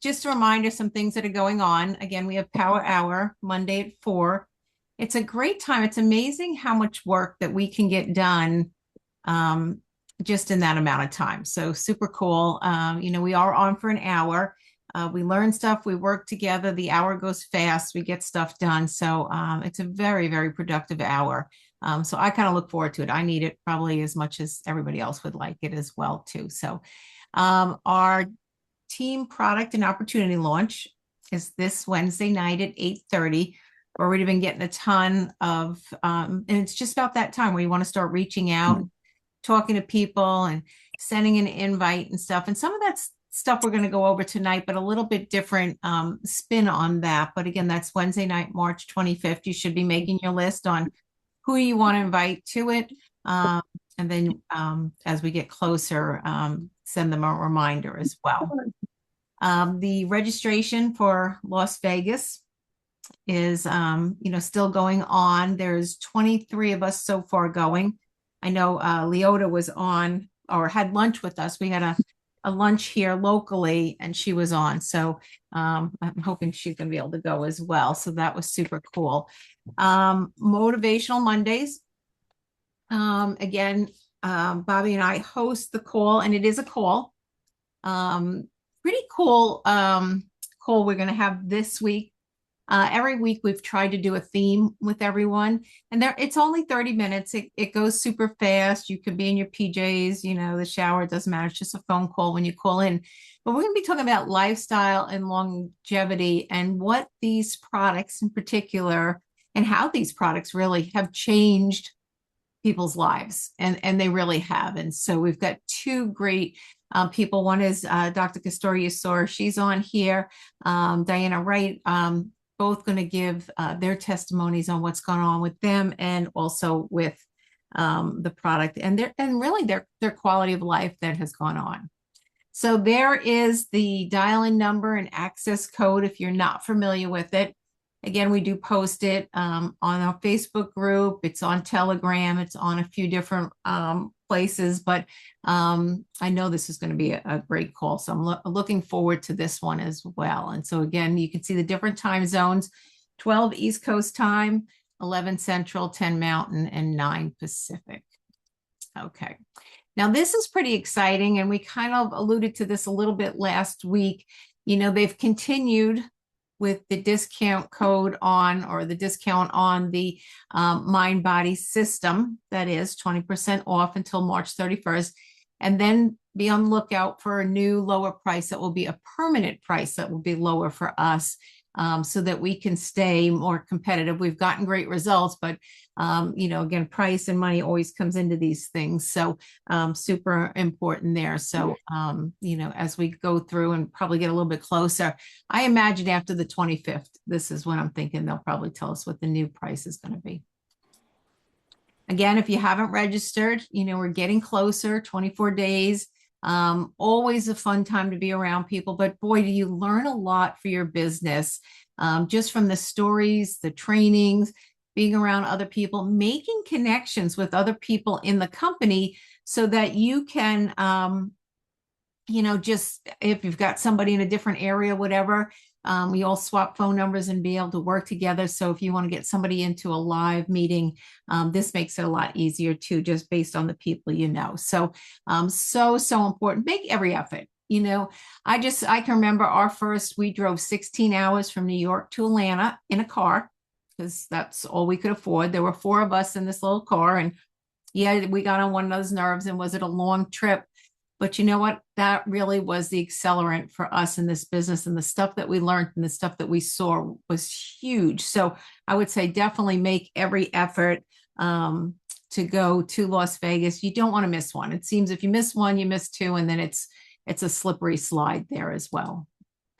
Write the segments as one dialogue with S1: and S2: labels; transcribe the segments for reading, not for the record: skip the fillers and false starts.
S1: Just a reminder, some things that are going on. Again, we have Power Hour Monday at 4. It's a great time. It's amazing how much work that we can get done um, just in that amount of time. So super cool. We are on for an hour. We learn stuff, we work together. The hour goes fast. We get stuff done. So it's a very, very productive hour. So I kind of look forward to it. I need it probably as much as everybody else would like it as well, too. So our team product and opportunity launch is this Wednesday night at 8:30. We've already been getting a ton of, and it's just about that time where you want to start reaching out, talking to people and sending an invite and stuff. And some of that's stuff we're going to go over tonight, but a little bit different spin on that. But again, that's Wednesday night, March 25th. You should be making your list on who you want to invite to it. And then as we get closer, send them a reminder as well. The registration for Las Vegas is, still going on. There's 23 of us so far going. I know Leota was on or had lunch with us. We had a lunch here locally and she was on. So I'm hoping she's going to be able to go as well. So that was super cool. Motivational Mondays. Again, Bobby and I host the call, and it is a call. Pretty cool call we're going to have this week. Every week we've tried to do a theme with everyone, and it's only 30 minutes. It goes super fast. You could be in your PJs, the shower, it doesn't matter. It's just a phone call when you call in. But we're going to be talking about lifestyle and longevity and what these products in particular and how these products really have changed people's lives. And they really have. And so we've got two great people. One is Dr. Castorius, she's on here. Diana Wright, both going to give their testimonies on what's going on with them and also with the product and really their quality of life that has gone on. So there is the dial-in number and access code if you're not familiar with it. Again, we do post it on our Facebook group. It's on Telegram. It's on a few different places, but I know this is going to be a great call. So I'm looking forward to this one as well. And so again, you can see the different time zones: 12 East Coast time, 11 Central, 10 Mountain, and 9 Pacific. Okay. Now this is pretty exciting, and we kind of alluded to this a little bit last week. They've continued with the discount code on, or the discount on the Mind Body system. That is 20% off until March 31st. And then be on the lookout for a new lower price that will be a permanent price that will be lower for us, so that we can stay more competitive. We've gotten great results, but again, price and money always comes into these things. So super important there. So, as we go through and probably get a little bit closer, I imagine after the 25th, this is when I'm thinking they'll probably tell us what the new price is going to be. Again, if you haven't registered, we're getting closer, 24 days. Always a fun time to be around people, but boy, do you learn a lot for your business, just from the stories, the trainings, being around other people, making connections with other people in the company so that you can, just if you've got somebody in a different area, whatever, we all swap phone numbers and be able to work together. So if you want to get somebody into a live meeting, this makes it a lot easier too, just based on the people So, so important. Make every effort. I can remember we drove 16 hours from New York to Atlanta in a car because that's all we could afford. There were 4 of us in this little car, and yeah, we got on one another's nerves. And was it a long trip? But you know what? That really was the accelerant for us in this business, and the stuff that we learned and the stuff that we saw was huge. So I would say definitely make every effort to go to Las Vegas. You don't want to miss one. It seems if you miss one, you miss 2, and then it's a slippery slide there as well.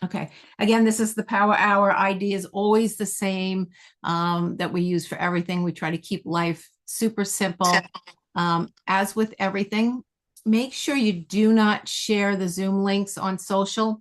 S1: Okay. Again, this is the Power Hour. ID is always the same that we use for everything. We try to keep life super simple. As with everything, make sure you do not share the Zoom links on social.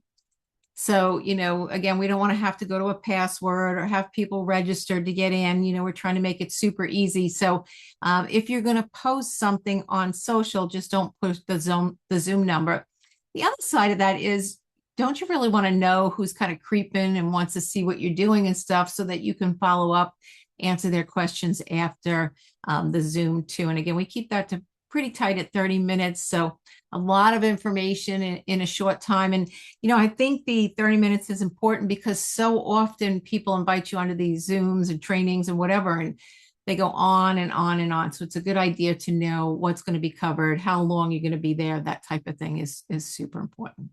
S1: So, again, we don't want to have to go to a password or have people registered to get in. We're trying to make it super easy. So if you're going to post something on social, just don't push the Zoom number. The other side of that is don't you really want to know who's kind of creeping and wants to see what you're doing and stuff so that you can follow up, answer their questions after the Zoom too. And again, we keep that to pretty tight at 30 minutes. So a lot of information in a short time. And, I think the 30 minutes is important because so often people invite you onto these Zooms and trainings and whatever, and they go on and on and on. So it's a good idea to know what's going to be covered, how long you're going to be there. That type of thing is super important.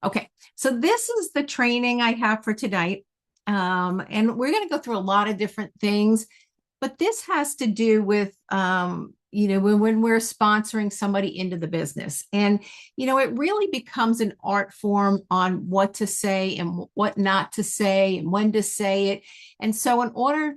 S1: Okay, so this is the training I have for tonight. And we're going to go through a lot of different things, but this has to do with, when we're sponsoring somebody into the business. And, it really becomes an art form on what to say and what not to say and when to say it. And so in order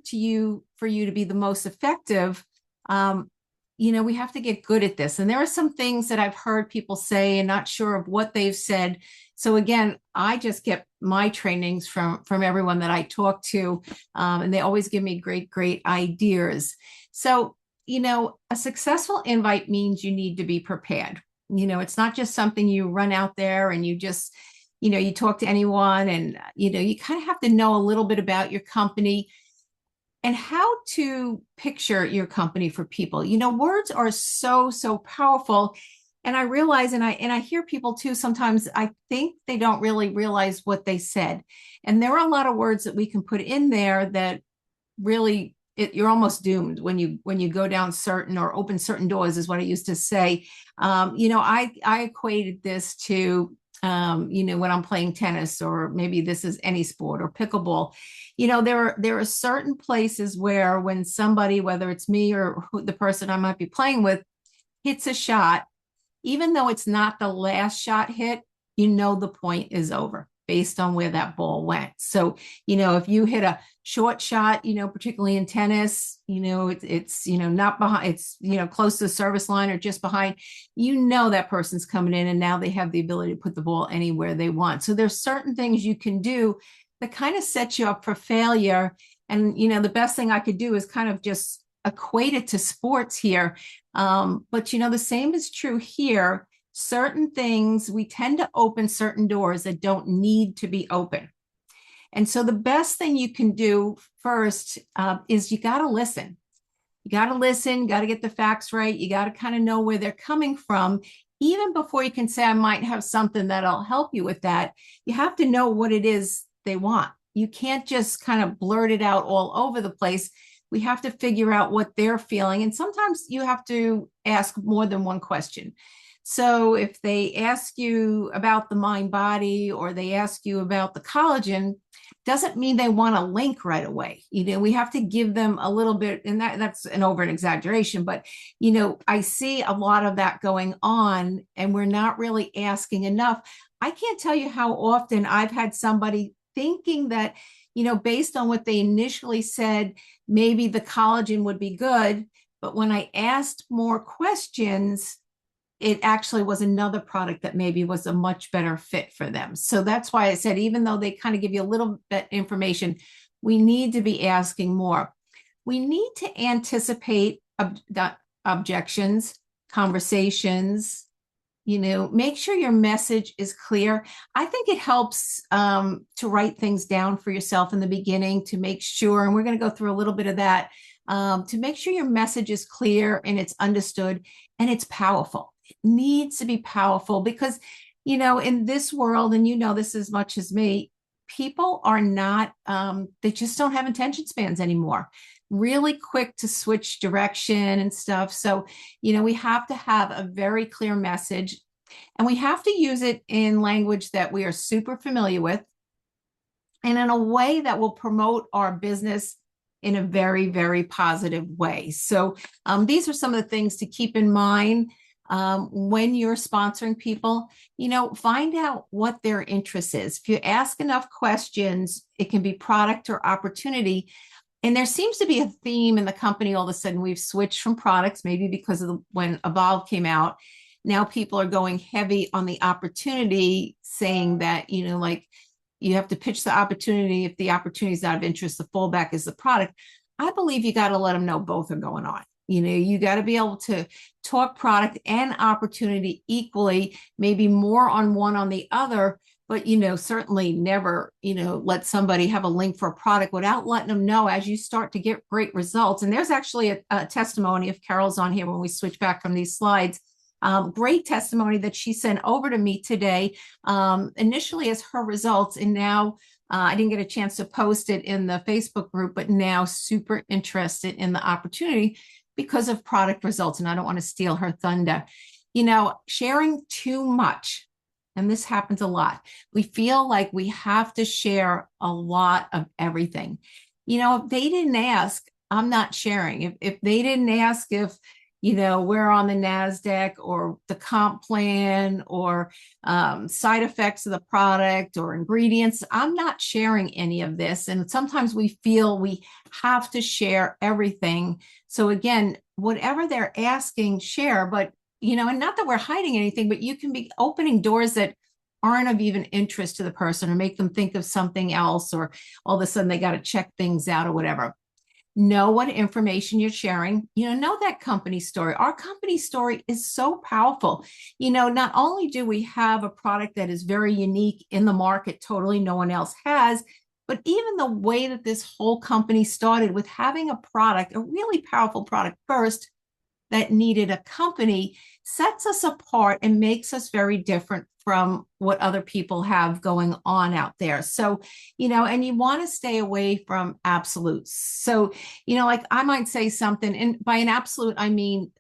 S1: for you to be the most effective, we have to get good at this. And there are some things that I've heard people say and not sure of what they've said. So again, I just get my trainings from everyone that I talk to, and they always give me great ideas. So, a successful invite means you need to be prepared. It's not just something you run out there and you just, you talk to anyone, and, you kind of have to know a little bit about your company and how to picture your company for people. Words are so powerful. And I realize, and I hear people too, sometimes I think they don't really realize what they said. And there are a lot of words that we can put in there that really, you're almost doomed when you go down certain or open certain doors, is what I used to say. I equated this to, when I'm playing tennis, or maybe this is any sport, or pickleball. There are certain places where when somebody, whether it's me or the person I might be playing with, hits a shot, even though it's not the last shot hit, the point is over based on where that ball went. So, if you hit a short shot, particularly in tennis, it's not behind, it's, close to the service line or just behind, that person's coming in, and now they have the ability to put the ball anywhere they want. So there's certain things you can do that kind of set you up for failure. And, the best thing I could do is kind of just equate it to sports here. But, the same is true here. Certain things, we tend to open certain doors that don't need to be open. And so the best thing you can do first is you got to listen. You got to listen, got to get the facts right. You got to kind of know where they're coming from. Even before you can say, I might have something that'll help you with that, you have to know what it is they want. You can't just kind of blurt it out all over the place. We have to figure out what they're feeling. And sometimes you have to ask more than one question. So if they ask you about the mind body, or they ask you about the collagen, doesn't mean they want a link right away. We have to give them a little bit, and that's an over an exaggeration, but, I see a lot of that going on, and we're not really asking enough. I can't tell you how often I've had somebody thinking that, based on what they initially said, maybe the collagen would be good. But when I asked more questions, it actually was another product that maybe was a much better fit for them. So that's why I said, even though they kind of give you a little bit information, we need to be asking more. We need to anticipate objections, conversations, make sure your message is clear. I think it helps to write things down for yourself in the beginning to make sure, and we're going to go through a little bit of that, to make sure your message is clear and it's understood and it's powerful. It needs to be powerful because, in this world, and this as much as me, people are not, they just don't have attention spans anymore. Really quick to switch direction and stuff. So, we have to have a very clear message, and we have to use it in language that we are super familiar with, and in a way that will promote our business in a very, very positive way. So these are some of the things to keep in mind. When you're sponsoring people, find out what their interest is. If you ask enough questions, it can be product or opportunity. And there seems to be a theme in the company. All of a sudden, we've switched from products, maybe because of when Evolve came out. Now people are going heavy on the opportunity, saying that, like you have to pitch the opportunity. If the opportunity is not of interest, the fallback is the product. I believe you got to let them know both are going on. You got to be able to talk product and opportunity equally, maybe more on one on the other, but certainly never let somebody have a link for a product without letting them know as you start to get great results. And there's actually a testimony, if Carol's on here when we switch back from these slides, great testimony that she sent over to me today, initially as her results, and now I didn't get a chance to post it in the Facebook group, but now super interested in the opportunity because of product results. And I don't want to steal her thunder. Sharing too much, and this happens a lot. We feel like we have to share a lot of everything. If they didn't ask, I'm not sharing. If they didn't ask if, we're on the NASDAQ or the comp plan or side effects of the product or ingredients, I'm not sharing any of this. And sometimes we feel we have to share everything. So again, whatever they're asking, share, but and not that we're hiding anything, but you can be opening doors that aren't of even interest to the person or make them think of something else, or all of a sudden they got to check things out or whatever. Know what information you're sharing. Know that company story. Our company story is so powerful. Not only do we have a product that is very unique in the market, totally no one else has, but even the way that this whole company started with having a product, a really powerful product first, that needed a company, sets us apart and makes us very different from what other people have going on out there. So, and you want to stay away from absolutes. So, like I might say something, and by an absolute, I mean,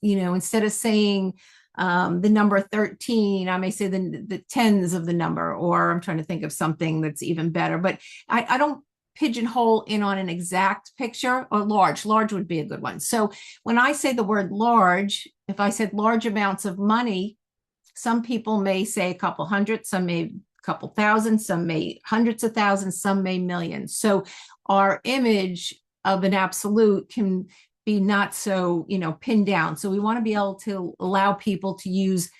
S1: instead of saying the number 13, I may say the tens of the number, or I'm trying to think of something that's even better, but I don't pigeonhole in on an exact picture. Or large would be a good one. So when I say the word large, if I said large amounts of money, some people may say a couple hundred, some may a couple thousand, some may hundreds of thousands, some may millions. So our image of an absolute can be not so pinned down. So we want to be able to allow people to use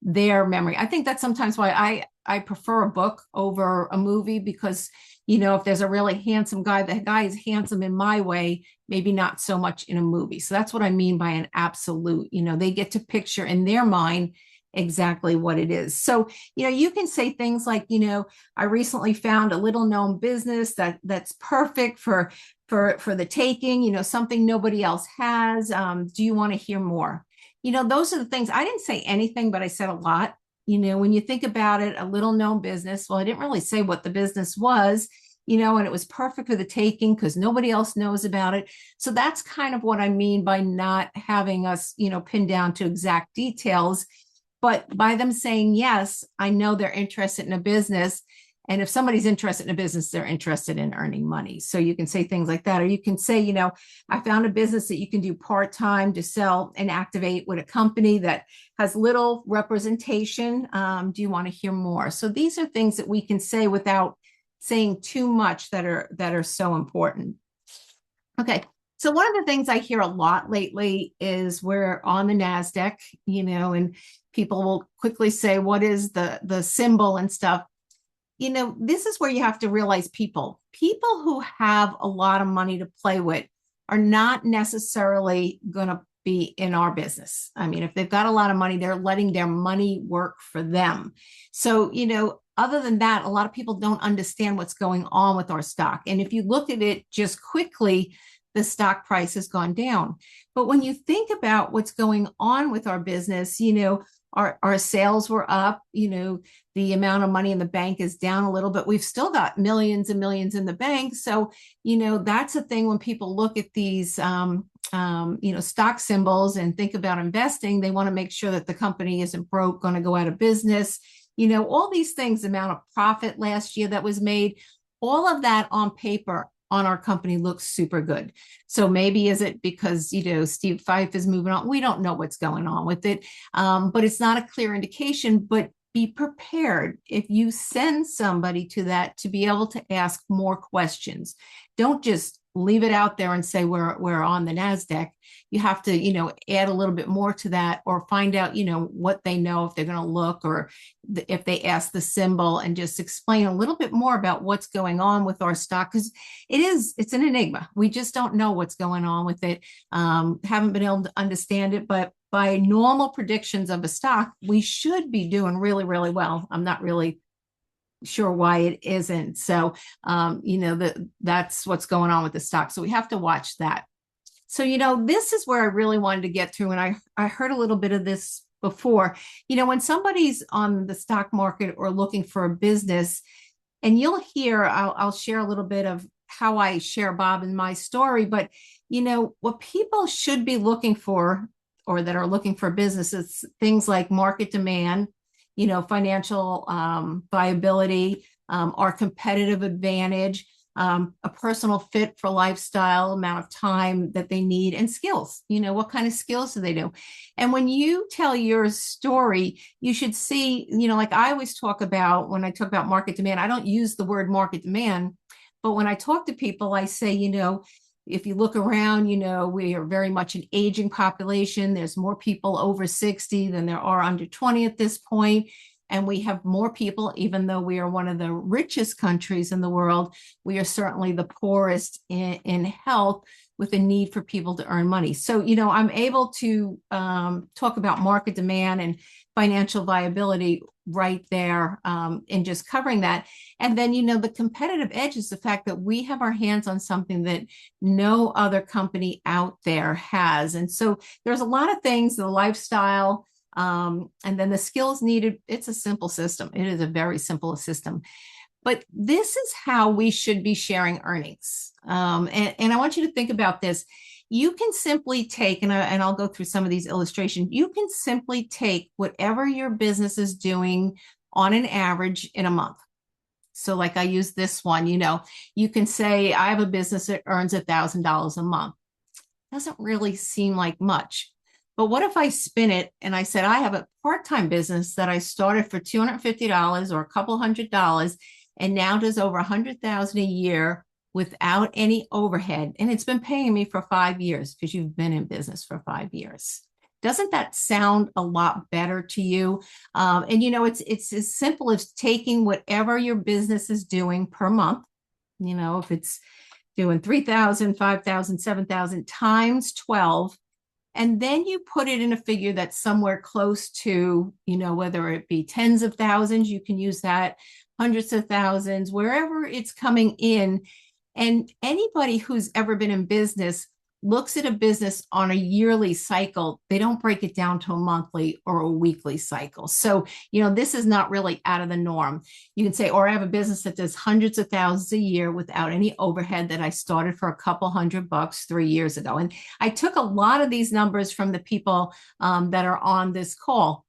S1: their memory. I think that's sometimes why I prefer a book over a movie, because if there's a really handsome guy, the guy is handsome in my way, maybe not so much in a movie. So that's what I mean by an absolute. They get to picture in their mind exactly what it is. So, you can say things like, I recently found a little known business that's perfect for the taking, something nobody else has. Do you want to hear more? Those are the things. I didn't say anything, but I said a lot. When you think about it, a little known business, well, I didn't really say what the business was, and it was perfect for the taking because nobody else knows about it. So that's kind of what I mean by not having us, pinned down to exact details, but by them saying, yes, I know they're interested in a business. And if somebody's interested in a business, they're interested in earning money. So you can say things like that, or you can say, I found a business that you can do part-time to sell and activate with a company that has little representation. Do you want to hear more? So these are things that we can say without saying too much that are so important. Okay. So one of the things I hear a lot lately is we're on the NASDAQ, and people will quickly say, what is the symbol and stuff? This is where you have to realize people who have a lot of money to play with are not necessarily going to be in our business. I mean, if they've got a lot of money, they're letting their money work for them. So, other than that, a lot of people don't understand what's going on with our stock. And if you look at it just quickly, the stock price has gone down. But when you think about what's going on with our business, our sales were up, the amount of money in the bank is down a little, but we've still got millions and millions in the bank. So, that's a thing when people look at these, stock symbols and think about investing, they want to make sure that the company isn't broke, going to go out of business. All these things, the amount of profit last year that was made, all of that on paper on our company looks super good. So maybe is it because, Steve Fife is moving on? We don't know what's going on with it, but it's not a clear indication. But be prepared if you send somebody to that to be able to ask more questions. Don't just leave it out there and say we're on the NASDAQ. You have to, add a little bit more to that, or find out, what they know, if they're going to look, or if they ask the symbol, and just explain a little bit more about what's going on with our stock. Because it's an enigma. We just don't know what's going on with it. Haven't been able to understand it, but by normal predictions of a stock, we should be doing really, really well. I'm not really sure why it isn't. So, that's what's going on with the stock. So we have to watch that. So, this is where I really wanted to get to. And I heard a little bit of this before. When somebody's on the stock market or looking for a business, and you'll hear, I'll share a little bit of how I share Bob and my story. But, what people should be looking for, or that are looking for businesses, things like market demand, financial viability, our competitive advantage, a personal fit for lifestyle, amount of time that they need, and skills. What kind of skills do they do? And when you tell your story, you should see, like I always talk about when I talk about market demand, I don't use the word market demand, but when I talk to people, I say, if you look around, we are very much an aging population. There's more people over 60 than there are under 20 at this point. And we have more people, even though we are one of the richest countries in the world, we are certainly the poorest in health, with a need for people to earn money. So, I'm able to talk about market demand and financial viability right there, in just covering that. And then, the competitive edge is the fact that we have our hands on something that no other company out there has. And so there's a lot of things, the lifestyle, and then the skills needed. It's a simple system. It is a very simple system. But this is how we should be sharing earnings. And I want you to think about this. You can simply take, and I'll go through some of these illustrations, you can simply take whatever your business is doing on an average in a month. So like I use this one, you can say, I have a business that earns $1,000 a month. Doesn't really seem like much. But what if I spin it and I said, I have a part-time business that I started for $250 or a couple $100, and now does over $100,000 a year without any overhead. And it's been paying me for 5 years, because you've been in business for 5 years. Doesn't that sound a lot better to you? And it's as simple as taking whatever your business is doing per month. If it's doing 3,000, 5,000, 7,000 times 12, and then you put it in a figure that's somewhere close to, whether it be tens of thousands, you can use that, hundreds of thousands, wherever it's coming in. And anybody who's ever been in business looks at a business on a yearly cycle. They don't break it down to a monthly or a weekly cycle. So, this is not really out of the norm. You can say, or I have a business that does hundreds of thousands a year without any overhead, that I started for a couple $100 3 years ago. And I took a lot of these numbers from the people that are on this call.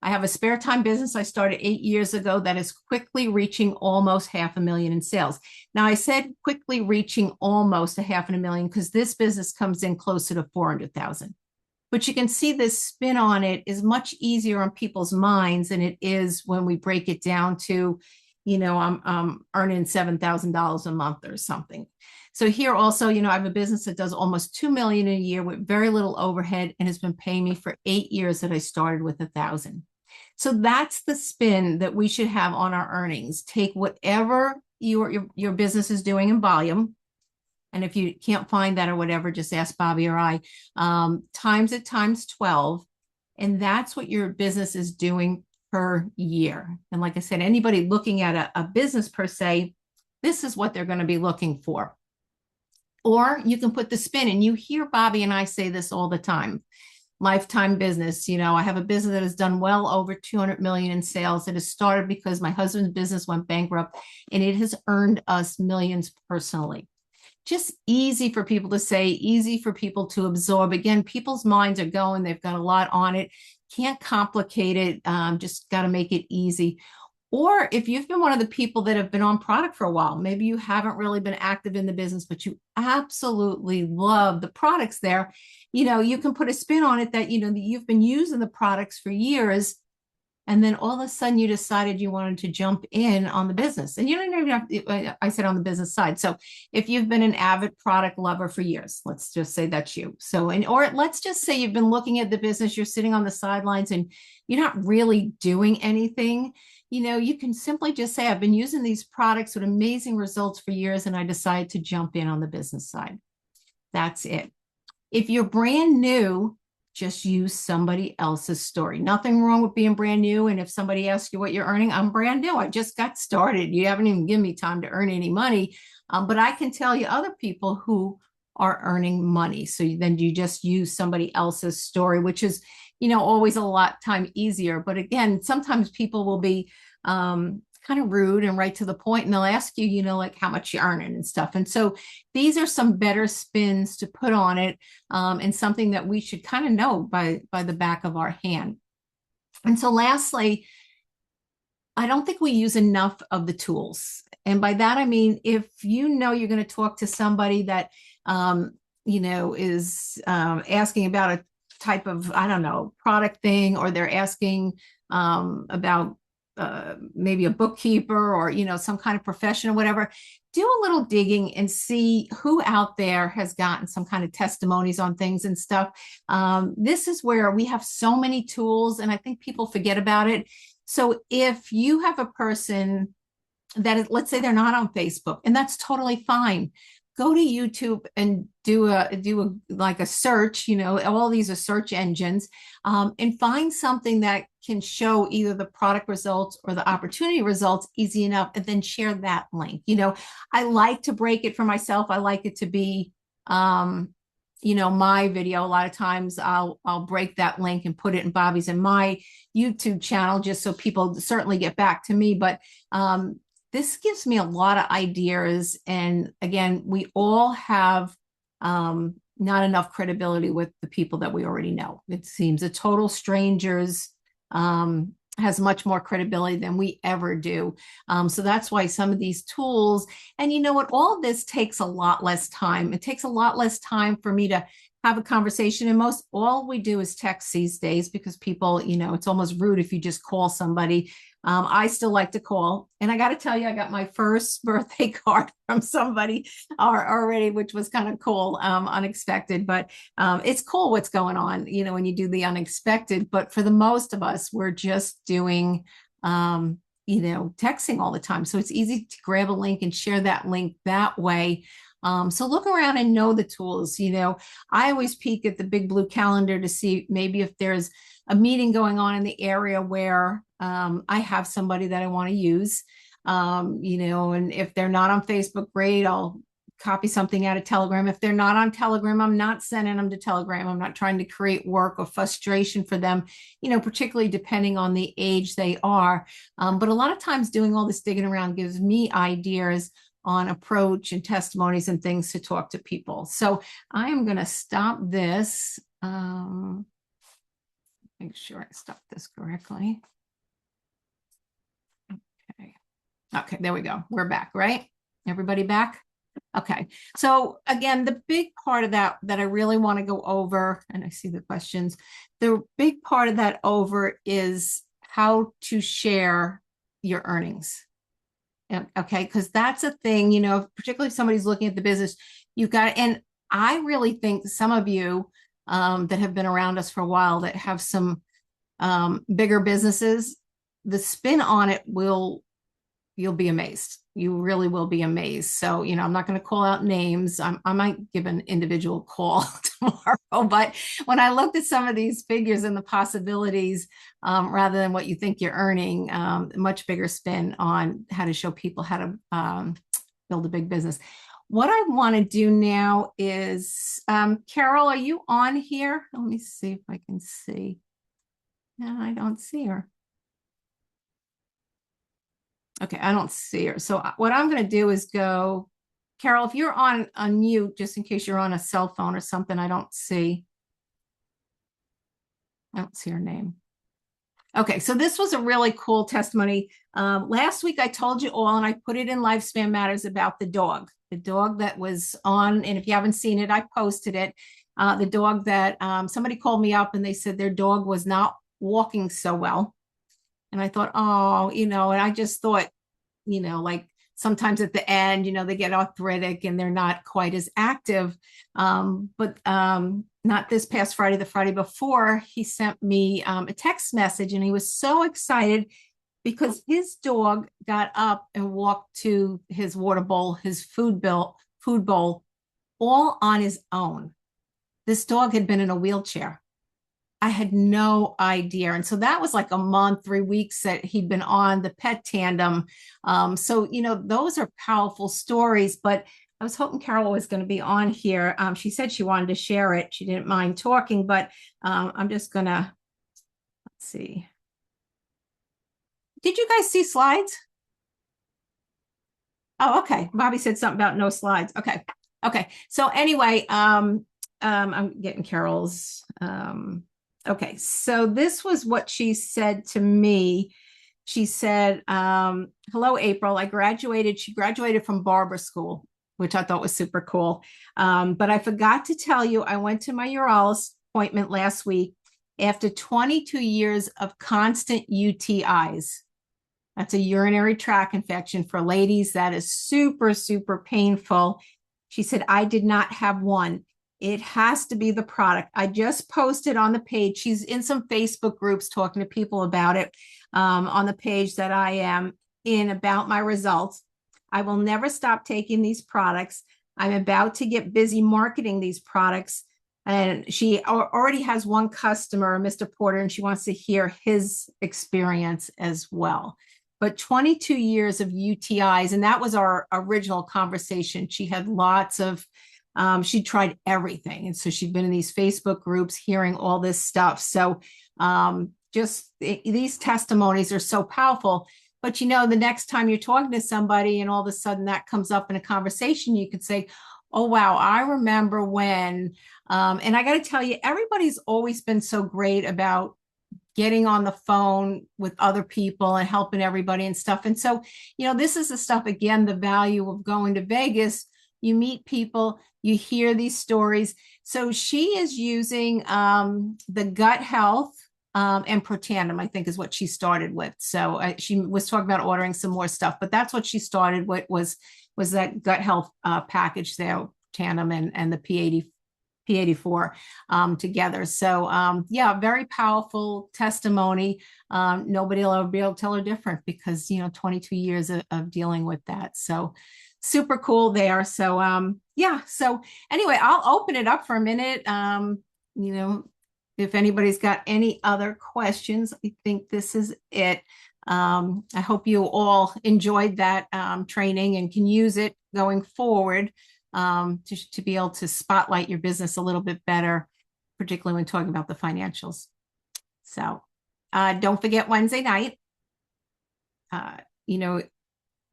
S1: I have a spare time business I started 8 years ago that is quickly reaching almost $500,000 in sales. Now, I said quickly reaching almost $500,000 because this business comes in closer to 400,000. But you can see this spin on it is much easier on people's minds than it is when we break it down to, I'm earning $7,000 a month or something. So here also, I have a business that does almost $2 million a year with very little overhead, and has been paying me for 8 years that I started with 1,000. So that's the spin that we should have on our earnings. Take whatever your business is doing in volume. And if you can't find that or whatever, just ask Bobby or I, times it times 12. And that's what your business is doing per year. And like I said, anybody looking at a business per se, this is what they're going to be looking for. Or you can put the spin, and you hear Bobby and I say this all the time. Lifetime business. I have a business that has done well over 200 million in sales. It has started because my husband's business went bankrupt, and it has earned us millions personally. Just easy for people to say, easy for people to absorb. Again, people's minds are going, they've got a lot on it. Can't complicate it. Just got to make it easy. Or if you've been one of the people that have been on product for a while, maybe you haven't really been active in the business, but you absolutely love the products there. You can put a spin on it that, that you've been using the products for years. And then all of a sudden you decided you wanted to jump in on the business. And you don't even have to, I said on the business side. So if you've been an avid product lover for years, let's just say that's you. So, or let's just say you've been looking at the business, you're sitting on the sidelines and you're not really doing anything. You can simply just say, I've been using these products with amazing results for years, and I decided to jump in on the business side. That's it. If you're brand new, just use somebody else's story. Nothing wrong with being brand new. And if somebody asks you what you're earning, I'm brand new. I just got started. You haven't even given me time to earn any money. But I can tell you other people who are earning money. So then you just use somebody else's story, which is, always a lot time easier. But again, sometimes people will be kind of rude and right to the point, and they'll ask you, like how much you're earning and stuff. And so these are some better spins to put on it, and something that we should kind of know by the back of our hand. And so lastly, I don't think we use enough of the tools. And by that, I mean, if you're going to talk to somebody that, is asking about a type of, I don't know, product thing, or they're asking about maybe a bookkeeper or, some kind of profession or whatever, do a little digging and see who out there has gotten some kind of testimonies on things and stuff. This is where we have so many tools, and I think people forget about it. So if you have a person that is, let's say they're not on Facebook, and that's totally fine. Go to YouTube and do like a search, all these are search engines, and find something that can show either the product results or the opportunity results easy enough, and then share that link. I like to break it for myself. I like it to be, my video. A lot of times I'll break that link and put it in Bobby's and my YouTube channel, just so people certainly get back to me. But this gives me a lot of ideas. And again, we all have not enough credibility with the people that we already know. It seems a total strangers has much more credibility than we ever do. So that's why some of these tools, and you know what, all of this takes a lot less time. It takes a lot less time for me to have a conversation. And all we do is text these days, because people, it's almost rude if you just call somebody. I still like to call. And I got to tell you, I got my first birthday card from somebody already, which was kind of cool, unexpected. But it's cool what's going on, when you do the unexpected. But for the most of us, we're just doing, texting all the time. So it's easy to grab a link and share that link that way. So look around and know the tools. I always peek at the big blue calendar to see maybe if there's a meeting going on in the area where I have somebody that I want to use, and if they're not on Facebook, great, I'll copy something out of Telegram. If they're not on Telegram, I'm not sending them to Telegram. I'm not trying to create work or frustration for them, particularly depending on the age they are. But a lot of times doing all this digging around gives me ideas on approach and testimonies and things to talk to people. So I am going to stop this. Make sure I stop this correctly. Okay, there we go. We're back, right? Everybody back? Okay. So again, the big part of that I really want to go over, and I see the questions, the big part of that over is how to share your earnings. Okay, because that's a thing, particularly if somebody's looking at the business, you've got, and I really think some of you that have been around us for a while, that have some bigger businesses, the spin on it you'll be amazed. You really will be amazed. So, I'm not going to call out names. I might give an individual call tomorrow. But when I looked at some of these figures and the possibilities, rather than what you think you're earning, much bigger spin on how to show people how to build a big business. What I want to do now is, Carol, are you on here? Let me see if I can see. No, I don't see her. Okay, I don't see her. So what I'm going to do is go, Carol, if you're on mute, just in case you're on a cell phone or something, I don't see her name. Okay, so this was a really cool testimony. Last week I told you all, and I put it in Lifespan Matters, about the dog that was on, and if you haven't seen it, I posted it. The dog that somebody called me up and they said their dog was not walking so well. And I thought, oh, and I just thought, like sometimes at the end, they get arthritic and they're not quite as active. But not this past Friday, the Friday before, he sent me a text message, and he was so excited because his dog got up and walked to his water bowl, his food bowl, all on his own. This dog had been in a wheelchair. I had no idea. And so that was like a month, 3 weeks that he'd been on the pet tandem. So, those are powerful stories, but I was hoping Carol was going to be on here. She said she wanted to share it. She didn't mind talking, but I'm just going to, let's see. Did you guys see slides? Oh, okay. Bobby said something about no slides. Okay. Okay. So anyway, I'm getting Carol's. Okay. So this was what she said to me. She said, hello, April. She graduated from barber school, which I thought was super cool. But I forgot to tell you, I went to my urologist appointment last week after 22 years of constant UTIs. That's a urinary tract infection for ladies. That is super, super painful. She said, I did not have one. It has to be the product. I just posted on the page. She's in some Facebook groups talking to people about it on the page that I am in about my results. I will never stop taking these products. I'm about to get busy marketing these products. And she already has one customer, Mr. Porter, and she wants to hear his experience as well. But 22 years of UTIs, and that was our original conversation. She had lots of, she tried everything. And so she'd been in these Facebook groups hearing all this stuff. So these testimonies are so powerful. But the next time you're talking to somebody and all of a sudden that comes up in a conversation, you could say, oh, wow, I remember when, and I got to tell you, everybody's always been so great about getting on the phone with other people and helping everybody and stuff. And so, this is the stuff, again, the value of going to Vegas. You meet people, you hear these stories. So she is using the gut health and Protandim, I think is what she started with. So she was talking about ordering some more stuff, but that's what she started with was that gut health package there, Protandim and the P84 together. So yeah, very powerful testimony. Nobody will ever be able to tell her different because 22 years of dealing with that. So super cool there. So yeah. So anyway, I'll open it up for a minute. If anybody's got any other questions, I think this is it. I hope you all enjoyed that training and can use it going forward. To be able to spotlight your business a little bit better, particularly when talking about the financials. So don't forget Wednesday night.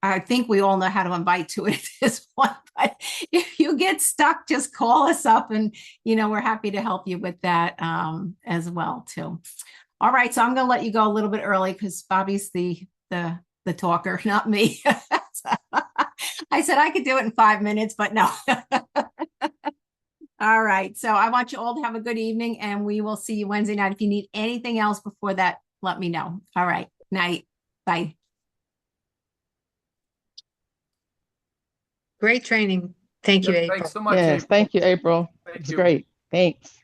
S1: I think we all know how to invite to it at this point, but if you get stuck, just call us up and, we're happy to help you with that as well too. All right. So I'm going to let you go a little bit early because Bobby's the talker, not me. I said I could do it in 5 minutes, but no. All right. So I want you all to have a good evening and we will see you Wednesday night. If you need anything else before that, let me know. All right. Night. Bye.
S2: Great training. Thank you, April.
S3: Thanks so much,
S4: Yes,
S3: April.
S4: thank you, April.
S3: Thank
S4: It's
S3: you.
S4: great. Thanks.